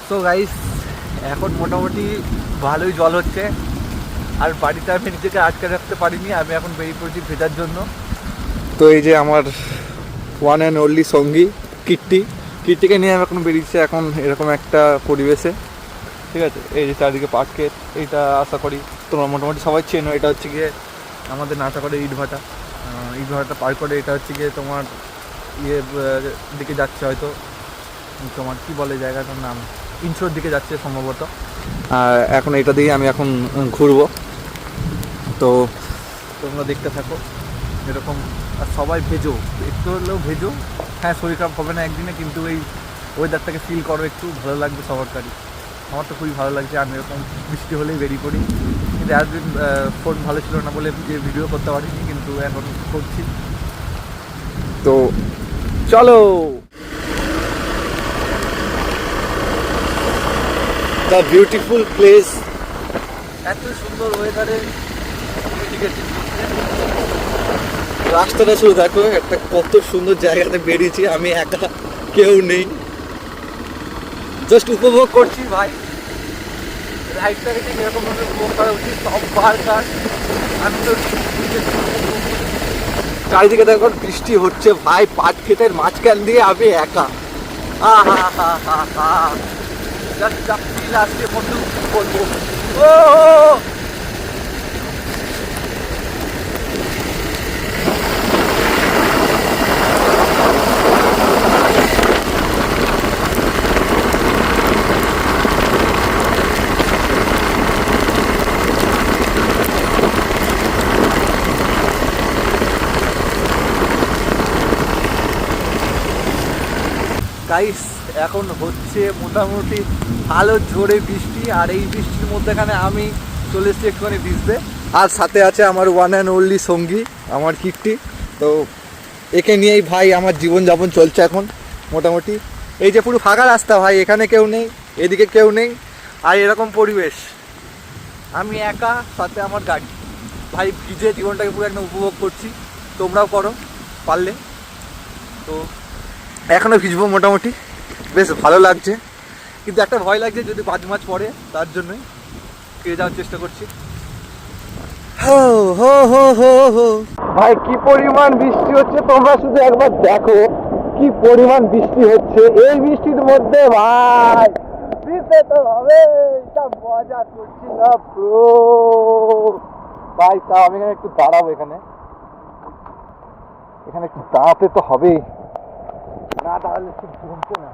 So guys, এখন মোটামুটি ভালোই জল হচ্ছে, আর বাড়িতে আমি নিজেকে আটকে রাখতে পারিনি। আমি এখন বেরিয়ে পড়েছি ভেজার জন্য। তো এই যে আমার ওয়ান অ্যান্ড অনলি সঙ্গী কীর্তিকে নিয়ে আমি এখন বেরিয়েছি এখন এরকম একটা পরিবেশে। ঠিক আছে, এই যে চারিদিকে পাটক্ষেত, এইটা আশা করি তোমরা মোটামুটি সবাই চেনো। এটা হচ্ছে গিয়ে আমাদের নাটাগড়ে ইটভাটা পার করে এটা হচ্ছে গিয়ে তোমার দিকে যাচ্ছে, হয়তো তোমার কী বলে জায়গাটার নাম, ইনশোর দিকে যাচ্ছে সম্ভবত। আর এখন এটা দিয়ে আমি এখন ঘুরবো, তো তোমরা দেখতে থাকো এরকম। আর সবাই ভেজো, একটু হলেও ভেজো। হ্যাঁ, শরীর খারাপ হবে না একদিনে, কিন্তু এই ওয়েদারটাকে ফিল করো, একটু ভালো লাগবে সবারই। আমার তো খুবই ভালো লাগছে, আমি এরকম বৃষ্টি হলেই বেরিয়ে পড়ি। কিন্তু এতদিন ফোন ভালো ছিল না বলে যে ভিডিও করতে পারিনি, কিন্তু এখন করছি। তো চলো, দ্য বিউটিফুল প্লেস। এত সুন্দর ওয়েদারে রাস্তাটা শুধু দেখো, একটা কত সুন্দর জায়গাতে বেরিয়েছি আমি, একা, কেউ নেই, জাস্ট উপভোগ করছি ভাই। রাইডটাকে ঠিক এরকমভাবে উপভোগ করা উচিত সবার কাজ। আমি তো চারিদিকে দেখো বৃষ্টি হচ্ছে ভাই, পাট ক্ষেতের মাঝখান দিয়ে আমি একা। আজকে বন্ধু বলবো, ও গাইস, এখন হচ্ছে মোটামুটি ভালো জোরে বৃষ্টি, আর এই বৃষ্টির মধ্যেখানে আমি চলে এসেছি একটুখানি ভিজতে। আর সাথে আছে আমার ওয়ান অ্যান্ড অনলি সঙ্গী, আমার কীর্তি। তো একে নিয়েই ভাই আমার জীবনযাপন চলছে এখন মোটামুটি। এই যে পুরো ফাঁকা রাস্তা ভাই, এখানে কেউ নেই, এদিকে কেউ নেই, আর এরকম পরিবেশ, আমি একা, সাথে আমার গাড়ি। ভাই ভিজে জীবনটাকে পুরো একদম উপভোগ করছি, তোমরাও করো পারলে। তো এখনও ভিজবো মোটামুটি, বেশ ভালো লাগছে, কিন্তু একটা ভয় লাগছে যদি বাজ মাছ পড়ে, তার জন্যই ফিরে যাওয়ার চেষ্টা করছি। হো হো হো হো হো ভাই, কি পরিমাণ বৃষ্টি হচ্ছে তোমরা শুধু একবার দেখো, কি পরিমাণ বৃষ্টি হচ্ছে এই বৃষ্টির মধ্যে ভাই। ভিজতে তো হবে, মজা করছি না ব্রো ভাই। তাও আমি এখানে একটু দাঁড়াবো, এখানে একটু দাঁড়াতে তো হবেই, না দাঁড়ালে খুব জমতো না।